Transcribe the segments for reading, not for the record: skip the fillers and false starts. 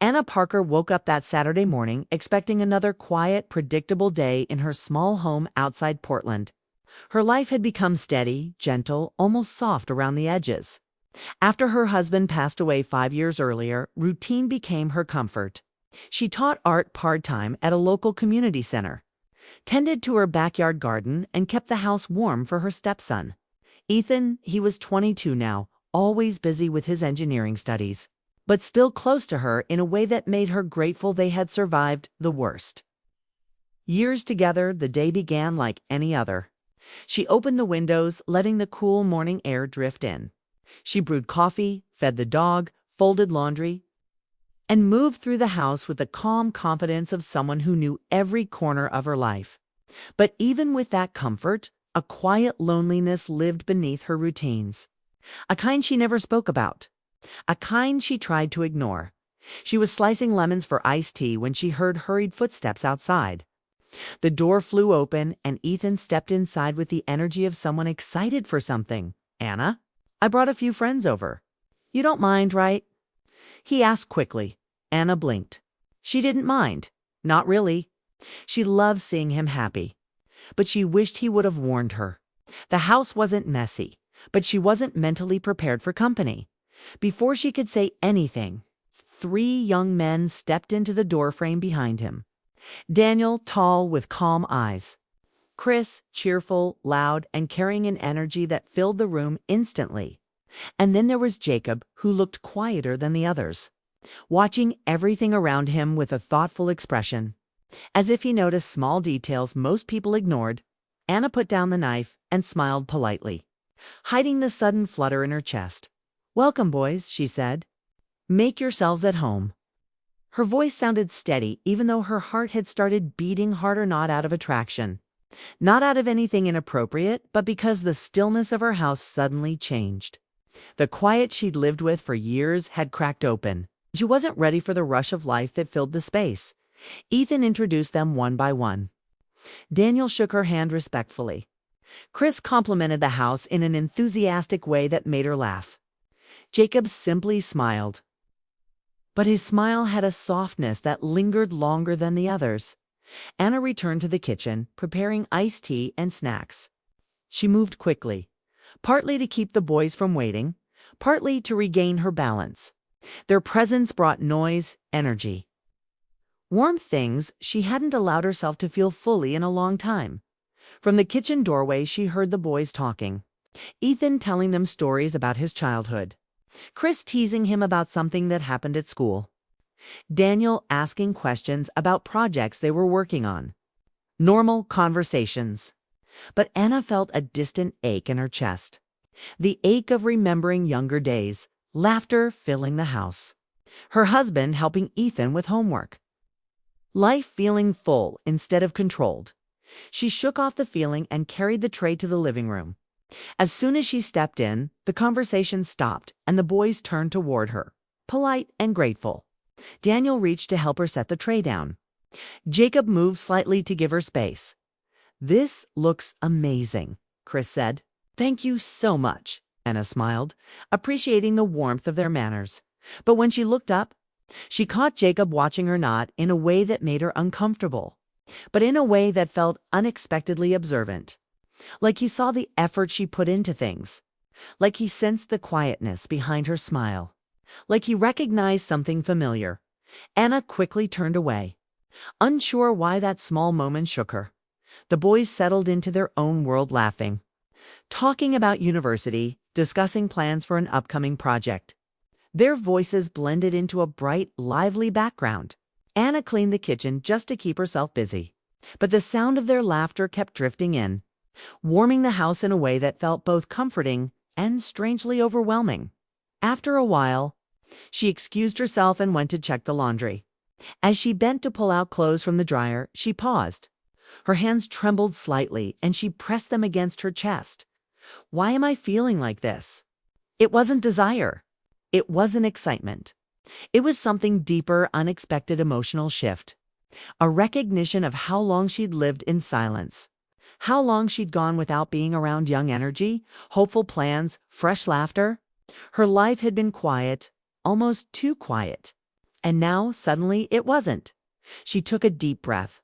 Anna Parker woke up that Saturday morning expecting another quiet, predictable day in her small home outside Portland. Her life had become steady, gentle, almost soft around the edges. After her husband passed away 5 years earlier, routine became her comfort. She taught art part-time at a local community center, tended to her backyard garden, and kept the house warm for her stepson. Ethan, he was 22 now, always busy with his engineering studies, but still close to her in a way that made her grateful they had survived the worst. Years together, the day began like any other. She opened the windows, letting the cool morning air drift in. She brewed coffee, fed the dog, folded laundry, and moved through the house with the calm confidence of someone who knew every corner of her life. But even with that comfort, a quiet loneliness lived beneath her routines. A kind she never spoke about. A kind she tried to ignore. She was slicing lemons for iced tea when she heard hurried footsteps outside. The door flew open, and Ethan stepped inside with the energy of someone excited for something. "Anna, I brought a few friends over. You don't mind, right?" he asked quickly. Anna blinked. She didn't mind. Not really. She loved seeing him happy. But she wished he would have warned her. The house wasn't messy, but she wasn't mentally prepared for company. Before she could say anything, 3 young men stepped into the doorframe behind him. Daniel, tall, with calm eyes. Chris, cheerful, loud, and carrying an energy that filled the room instantly. And then there was Jacob, who looked quieter than the others, watching everything around him with a thoughtful expression. As if he noticed small details most people ignored, Anna put down the knife and smiled politely, hiding the sudden flutter in her chest. "Welcome, boys," she said. "Make yourselves at home." Her voice sounded steady, even though her heart had started beating harder, not out of attraction. Not out of anything inappropriate, but because the stillness of her house suddenly changed. The quiet she'd lived with for years had cracked open. She wasn't ready for the rush of life that filled the space. Ethan introduced them one by one. Daniel shook her hand respectfully. Chris complimented the house in an enthusiastic way that made her laugh. Jacob simply smiled. But his smile had a softness that lingered longer than the others. Anna returned to the kitchen, preparing iced tea and snacks. She moved quickly, partly to keep the boys from waiting, partly to regain her balance. Their presence brought noise, energy. Warm things she hadn't allowed herself to feel fully in a long time. From the kitchen doorway she heard the boys talking. Ethan telling them stories about his childhood. Chris teasing him about something that happened at school. Daniel asking questions about projects they were working on. Normal conversations. But Anna felt a distant ache in her chest. The ache of remembering younger days, laughter filling the house. Her husband helping Ethan with homework. Life feeling full instead of controlled. She shook off the feeling and carried the tray to the living room. As soon as she stepped in, the conversation stopped and the boys turned toward her, polite and grateful. Daniel reached to help her set the tray down. Jacob moved slightly to give her space. "This looks amazing," Chris said. "Thank you so much," Anna smiled, appreciating the warmth of their manners. But when she looked up, she caught Jacob watching her not in a way that made her uncomfortable, but in a way that felt unexpectedly observant. Like he saw the effort she put into things. Like he sensed the quietness behind her smile. Like he recognized something familiar. Anna quickly turned away, unsure why that small moment shook her. The boys settled into their own world laughing, talking about university, discussing plans for an upcoming project. Their voices blended into a bright, lively background. Anna cleaned the kitchen just to keep herself busy, but the sound of their laughter kept drifting in, warming the house in a way that felt both comforting and strangely overwhelming. After a while, she excused herself and went to check the laundry. As she bent to pull out clothes from the dryer, she paused. Her hands trembled slightly, and she pressed them against her chest. Why am I feeling like this? It wasn't desire. It wasn't excitement. It was something deeper, unexpected emotional shift. A recognition of how long she'd lived in silence. How long she'd gone without being around young energy, hopeful plans, fresh laughter. Her life had been quiet, almost too quiet. And now, suddenly, it wasn't. She took a deep breath.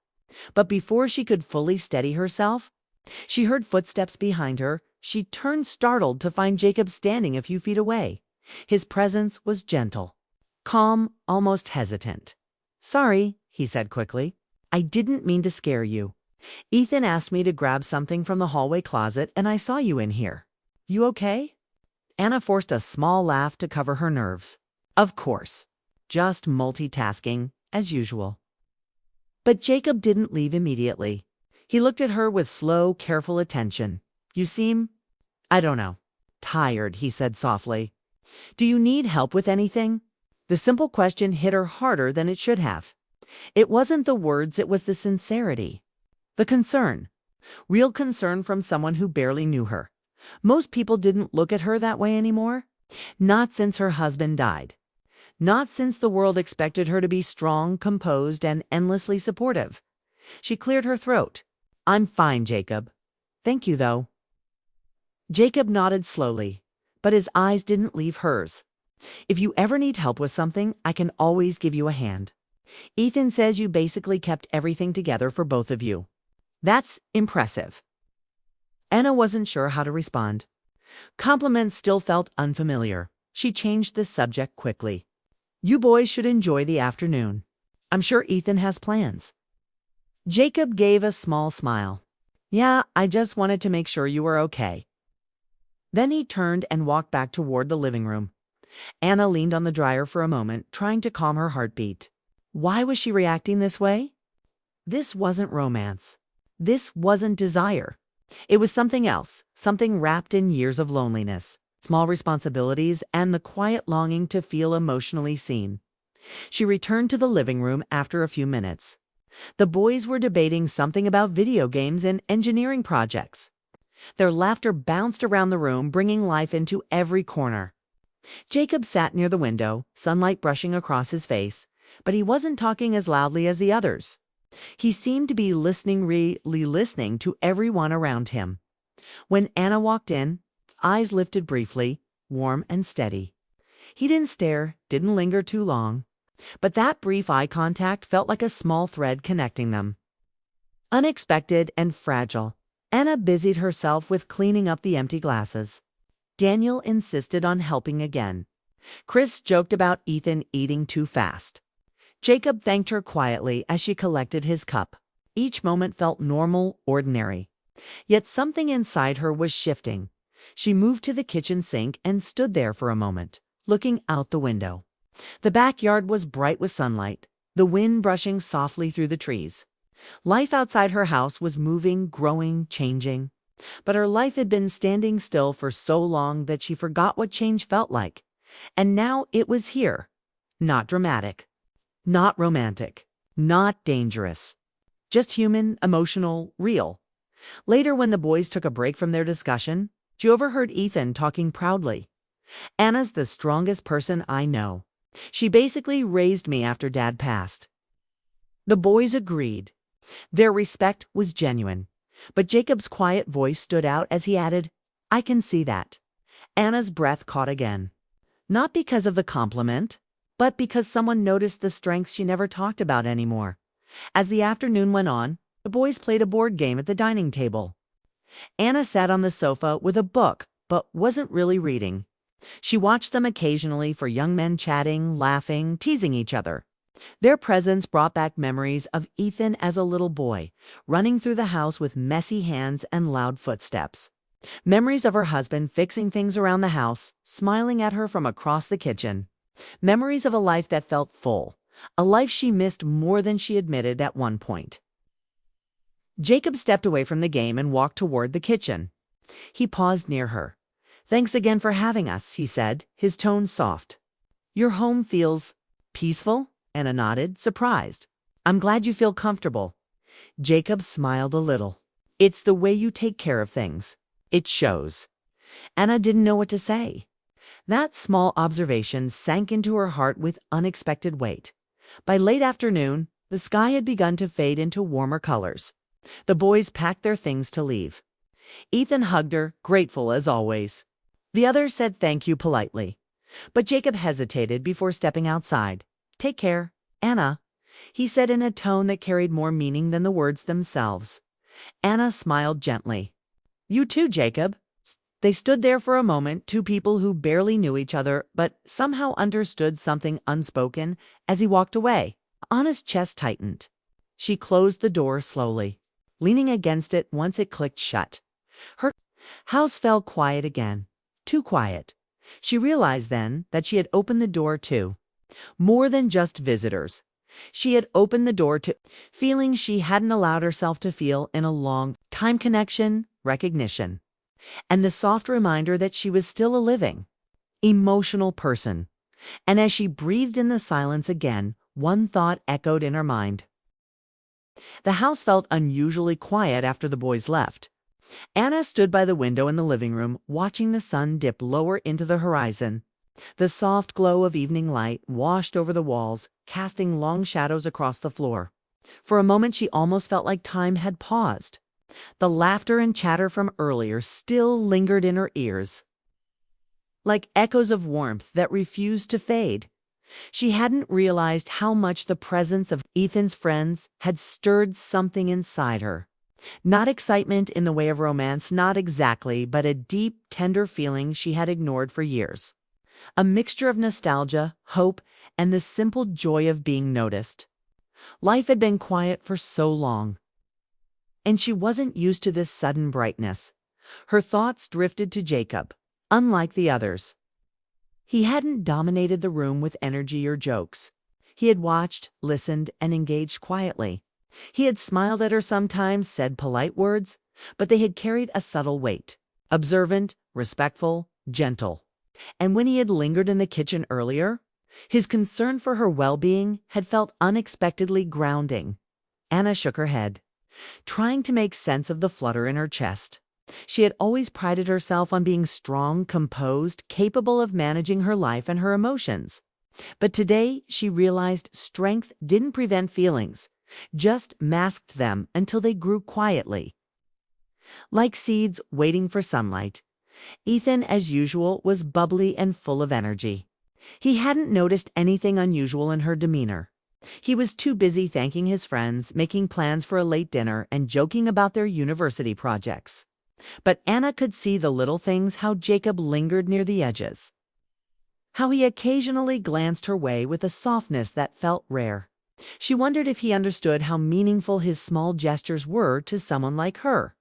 But before she could fully steady herself, she heard footsteps behind her. She turned startled to find Jacob standing a few feet away. His presence was gentle, calm, almost hesitant. "Sorry," he said quickly. "I didn't mean to scare you. Ethan asked me to grab something from the hallway closet, and I saw you in here. You okay?" Anna forced a small laugh to cover her nerves. Of course. Just multitasking, as usual. But Jacob didn't leave immediately. He looked at her with slow, careful attention. "You seem, I don't know, tired," he said softly. "Do you need help with anything?" The simple question hit her harder than it should have. It wasn't the words, it was the sincerity. The concern. Real concern from someone who barely knew her. Most people didn't look at her that way anymore. Not since her husband died. Not since the world expected her to be strong, composed, and endlessly supportive. She cleared her throat. "I'm fine, Jacob. Thank you, though." Jacob nodded slowly, but his eyes didn't leave hers. "If you ever need help with something, I can always give you a hand. Ethan says you basically kept everything together for both of you. That's impressive." Anna wasn't sure how to respond. Compliments still felt unfamiliar. She changed the subject quickly. "You boys should enjoy the afternoon. I'm sure Ethan has plans." Jacob gave a small smile. "Yeah, I just wanted to make sure you were okay." Then he turned and walked back toward the living room. Anna leaned on the dryer for a moment, trying to calm her heartbeat. Why was she reacting this way? This wasn't romance. This wasn't desire. It was something else, something wrapped in years of loneliness, small responsibilities, and the quiet longing to feel emotionally seen. She returned to the living room after a few minutes. The boys were debating something about video games and engineering projects. Their laughter bounced around the room, bringing life into every corner. Jacob sat near the window, sunlight brushing across his face, but he wasn't talking as loudly as the others. He seemed to be really listening to everyone around him. When Anna walked in, his eyes lifted briefly, warm and steady. He didn't stare, didn't linger too long, but that brief eye contact felt like a small thread connecting them. Unexpected and fragile, Anna busied herself with cleaning up the empty glasses. Daniel insisted on helping again. Chris joked about Ethan eating too fast. Jacob thanked her quietly as she collected his cup. Each moment felt normal, ordinary. Yet something inside her was shifting. She moved to the kitchen sink and stood there for a moment, looking out the window. The backyard was bright with sunlight, the wind brushing softly through the trees. Life outside her house was moving, growing, changing. But her life had been standing still for so long that she forgot what change felt like. And now it was here. Not dramatic. Not romantic. Not dangerous. Just human, emotional, real. Later, when the boys took a break from their discussion, she overheard Ethan talking proudly. "Anna's the strongest person I know. She basically raised me after Dad passed." The boys agreed. Their respect was genuine. But Jacob's quiet voice stood out as he added, "I can see that." Anna's breath caught again. Not because of the compliment, but because someone noticed the strengths she never talked about anymore. As the afternoon went on, the boys played a board game at the dining table. Anna sat on the sofa with a book, but wasn't really reading. She watched them occasionally for young men chatting, laughing, teasing each other. Their presence brought back memories of Ethan as a little boy, running through the house with messy hands and loud footsteps. Memories of her husband fixing things around the house, smiling at her from across the kitchen. Memories of a life that felt full, a life she missed more than she admitted at one point. Jacob stepped away from the game and walked toward the kitchen. He paused near her. "Thanks again for having us," he said, his tone soft. "Your home feels peaceful?" Anna nodded, surprised. "I'm glad you feel comfortable." Jacob smiled a little. "It's the way you take care of things. It shows." Anna didn't know what to say. That small observation sank into her heart with unexpected weight. By late afternoon, the sky had begun to fade into warmer colors. The boys packed their things to leave. Ethan hugged her, grateful as always. The others said thank you politely. But Jacob hesitated before stepping outside. Take care, Anna, he said in a tone that carried more meaning than the words themselves. Anna smiled gently. You too, Jacob. They stood there for a moment, two people who barely knew each other, but somehow understood something unspoken as he walked away. Anna's chest tightened. She closed the door slowly, leaning against it once it clicked shut. Her house fell quiet again. Too quiet. She realized then that she had opened the door to more than just visitors. She had opened the door to feelings she hadn't allowed herself to feel in a long time: connection, recognition, and the soft reminder that she was still a living, emotional person. And as she breathed in the silence again, one thought echoed in her mind. The house felt unusually quiet after the boys left. Anna stood by the window in the living room, watching the sun dip lower into the horizon. The soft glow of evening light washed over the walls, casting long shadows across the floor. For a moment she almost felt like time had paused. The laughter and chatter from earlier still lingered in her ears, like echoes of warmth that refused to fade. She hadn't realized how much the presence of Ethan's friends had stirred something inside her. Not excitement in the way of romance, not exactly, but a deep, tender feeling she had ignored for years. A mixture of nostalgia, hope, and the simple joy of being noticed. Life had been quiet for so long, and she wasn't used to this sudden brightness. Her thoughts drifted to Jacob, unlike the others. He hadn't dominated the room with energy or jokes. He had watched, listened, and engaged quietly. He had smiled at her sometimes, said polite words, but they had carried a subtle weight. Observant, respectful, gentle. And when he had lingered in the kitchen earlier, his concern for her well-being had felt unexpectedly grounding. Anna shook her head, trying to make sense of the flutter in her chest. She had always prided herself on being strong, composed, capable of managing her life and her emotions. But today she realized strength didn't prevent feelings, just masked them until they grew quietly. Like seeds waiting for sunlight, Ethan, as usual, was bubbly and full of energy. He hadn't noticed anything unusual in her demeanor. He was too busy thanking his friends, making plans for a late dinner, and joking about their university projects. But Anna could see the little things: how Jacob lingered near the edges, how he occasionally glanced her way with a softness that felt rare. She wondered if he understood how meaningful his small gestures were to someone like her,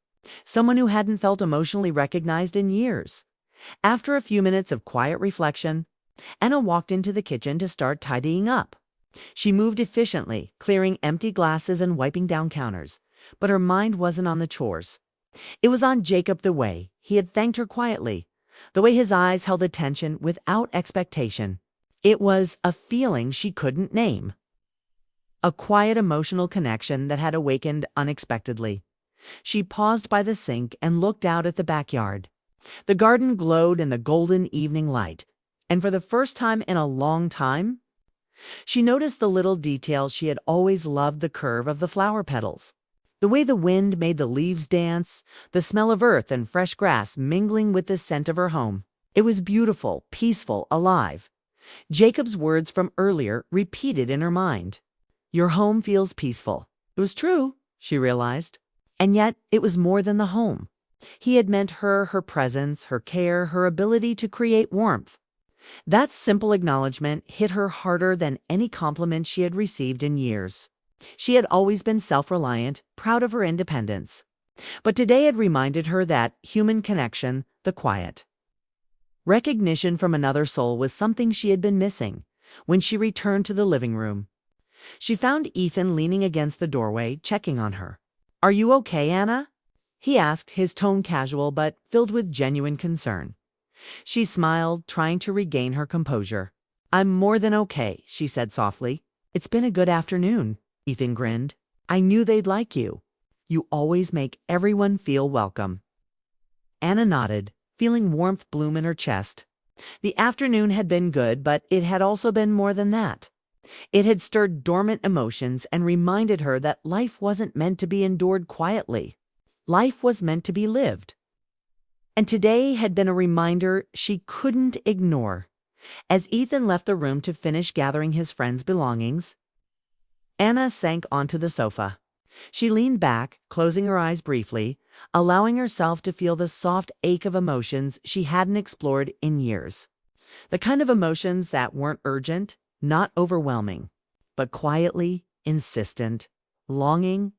someone who hadn't felt emotionally recognized in years. After a few minutes of quiet reflection, Anna walked into the kitchen to start tidying up. She moved efficiently, clearing empty glasses and wiping down counters, but her mind wasn't on the chores. It was on Jacob: the way he had thanked her quietly, the way his eyes held attention without expectation. It was a feeling she couldn't name. A quiet emotional connection that had awakened unexpectedly. She paused by the sink and looked out at the backyard. The garden glowed in the golden evening light, and for the first time in a long time, she noticed the little details she had always loved: the curve of the flower petals, the way the wind made the leaves dance, the smell of earth and fresh grass mingling with the scent of her home. It was beautiful, peaceful, alive. Jacob's words from earlier repeated in her mind. Your home feels peaceful. It was true, she realized. And yet it was more than the home. He had meant her, her presence, her care, her ability to create warmth. That simple acknowledgement hit her harder than any compliment she had received in years. She had always been self-reliant, proud of her independence. But today had reminded her that human connection, the quiet recognition from another soul, was something she had been missing. When she returned to the living room, she found Ethan leaning against the doorway, checking on her. Are you okay, Anna? He asked, his tone casual but filled with genuine concern. She smiled, trying to regain her composure. I'm more than okay, she said softly. It's been a good afternoon. Ethan grinned. I knew they'd like you. You always make everyone feel welcome. Anna nodded, feeling warmth bloom in her chest. The afternoon had been good, but it had also been more than that. It had stirred dormant emotions and reminded her that life wasn't meant to be endured quietly. Life was meant to be lived. And today had been a reminder she couldn't ignore. As Ethan left the room to finish gathering his friend's belongings, Anna sank onto the sofa. She leaned back, closing her eyes briefly, allowing herself to feel the soft ache of emotions she hadn't explored in years. The kind of emotions that weren't urgent, not overwhelming, but quietly insistent, longing,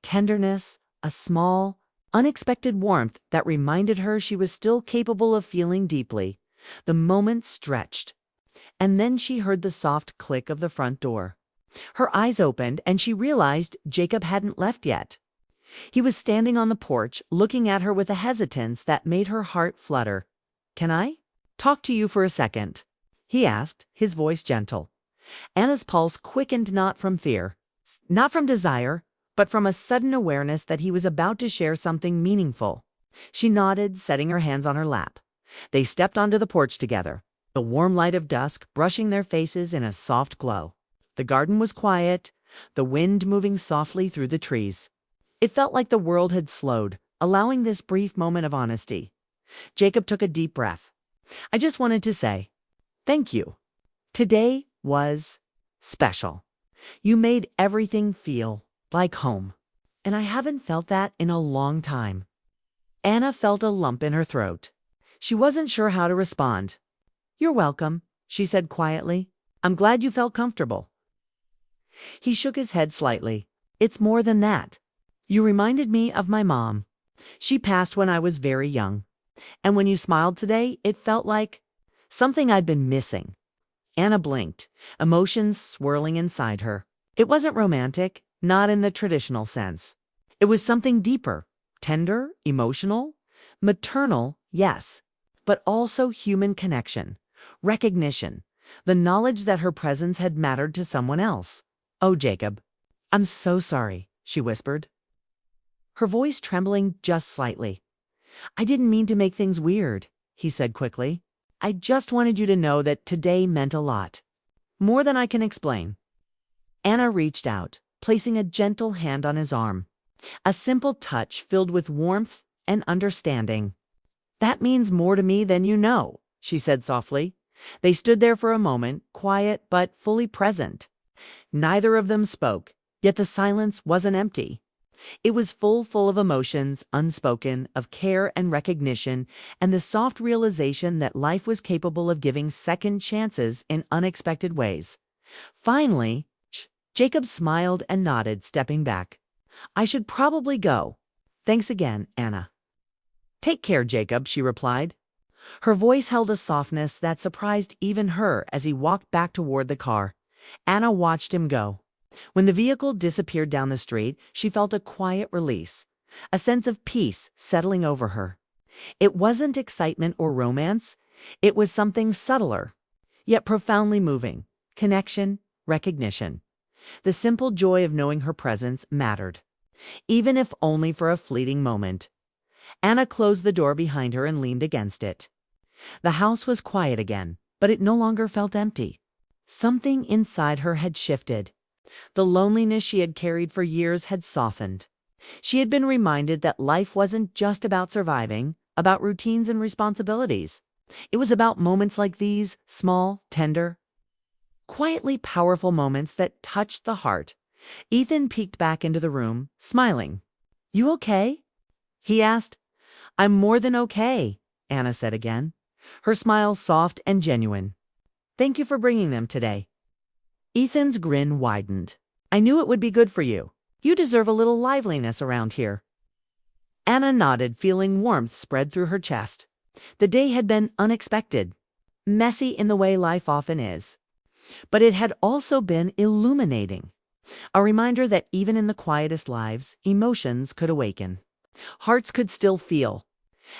tenderness, a small, unexpected warmth that reminded her she was still capable of feeling deeply. The moment stretched, and then she heard the soft click of the front door. Her eyes opened, and she realized Jacob hadn't left yet. He was standing on the porch, looking at her with a hesitance that made her heart flutter. "Can I talk to you for a second?" he asked, his voice gentle. Anna's pulse quickened, not from fear, not from desire, but from a sudden awareness that he was about to share something meaningful. She nodded, setting her hands on her lap. They stepped onto the porch together, the warm light of dusk brushing their faces in a soft glow. The garden was quiet, the wind moving softly through the trees. It felt like the world had slowed, allowing this brief moment of honesty. Jacob took a deep breath. "I just wanted to say, thank you. Today was special. You made everything feel like home, and I haven't felt that in a long time." Anna felt a lump in her throat. She wasn't sure how to respond. "You're welcome," she said quietly. "I'm glad you felt comfortable." He shook his head slightly. "It's more than that. You reminded me of my mom. She passed when I was very young. And when you smiled today, it felt like something I'd been missing." Anna blinked, emotions swirling inside her. It wasn't romantic, not in the traditional sense. It was something deeper, tender, emotional, maternal, yes, but also human connection, recognition, the knowledge that her presence had mattered to someone else. "Oh, Jacob, I'm so sorry," she whispered, her voice trembling just slightly. "I didn't mean to make things weird," he said quickly. "I just wanted you to know that today meant a lot. More than I can explain." Anna reached out, placing a gentle hand on his arm. A simple touch filled with warmth and understanding. "That means more to me than you know," she said softly. They stood there for a moment, quiet but fully present. Neither of them spoke, yet the silence wasn't empty. It was full of emotions, unspoken, of care and recognition, and the soft realization that life was capable of giving second chances in unexpected ways. Finally, Jacob smiled and nodded, stepping back. "I should probably go. Thanks again, Anna." "Take care, Jacob," she replied. Her voice held a softness that surprised even her as he walked back toward the car. Anna watched him go. When the vehicle disappeared down the street, she felt a quiet release, a sense of peace settling over her. It wasn't excitement or romance. It was something subtler, yet profoundly moving. Connection, recognition. The simple joy of knowing her presence mattered, even if only for a fleeting moment. Anna closed the door behind her and leaned against it. The house was quiet again, but it no longer felt empty. Something inside her had shifted. The loneliness she had carried for years had softened. She had been reminded that life wasn't just about surviving, about routines and responsibilities. It was about moments like these, small, tender, quietly powerful moments that touched the heart. Ethan peeked back into the room, smiling. "You okay?" he asked. "I'm more than okay," Anna said again, her smile soft and genuine. "Thank you for bringing them today." Ethan's grin widened. "I knew it would be good for you. You deserve a little liveliness around here." Anna nodded, feeling warmth spread through her chest. The day had been unexpected, messy in the way life often is. But it had also been illuminating. A reminder that even in the quietest lives, emotions could awaken. Hearts could still feel.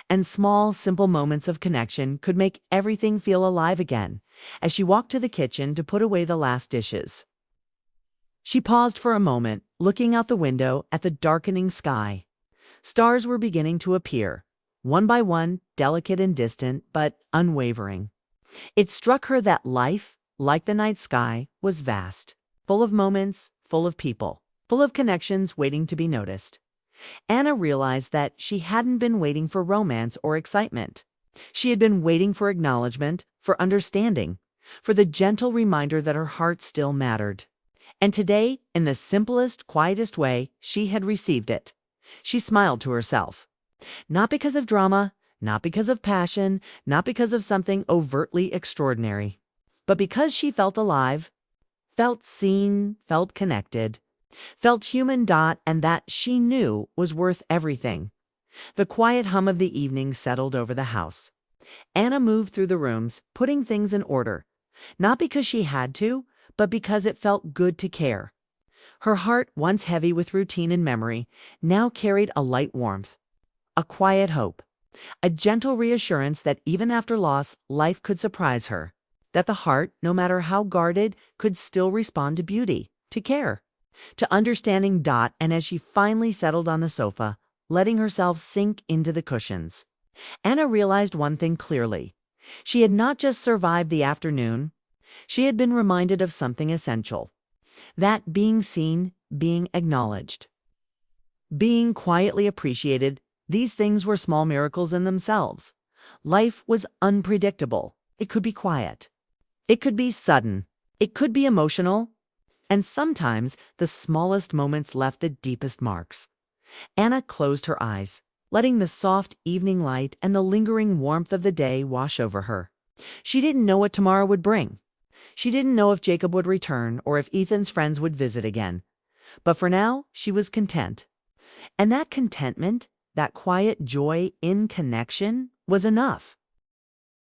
And small, simple moments of connection could make everything feel alive again. As she walked to the kitchen to put away the last dishes, she paused for a moment, looking out the window at the darkening sky. Stars were beginning to appear, one by one, delicate and distant, but unwavering. It struck her that life, like the night sky, was vast, full of moments, full of people, full of connections waiting to be noticed. Anna realized that she hadn't been waiting for romance or excitement. She had been waiting for acknowledgement, for understanding, for the gentle reminder that her heart still mattered. And today, in the simplest, quietest way, she had received it. She smiled to herself. Not because of drama, not because of passion, not because of something overtly extraordinary, but because she felt alive, felt seen, felt connected, felt human. And that, she knew, was worth everything. The quiet hum of the evening settled over the house. Anna moved through the rooms, putting things in order, not because she had to, but because it felt good to care. Her heart, once heavy with routine and memory, now carried a light warmth, a quiet hope, a gentle reassurance that even after loss, life could surprise her, that the heart, no matter how guarded, could still respond to beauty, to care, to understanding. And as she finally settled on the sofa, letting herself sink into the cushions, Anna realized one thing clearly. She had not just survived the afternoon, she had been reminded of something essential. That being seen, being acknowledged, being quietly appreciated, these things were small miracles in themselves. Life was unpredictable. It could be quiet. It could be sudden. It could be emotional. And sometimes the smallest moments left the deepest marks. Anna closed her eyes, letting the soft evening light and the lingering warmth of the day wash over her. She didn't know what tomorrow would bring. She didn't know if Jacob would return or if Ethan's friends would visit again. But for now, she was content. And that contentment, that quiet joy in connection, was enough.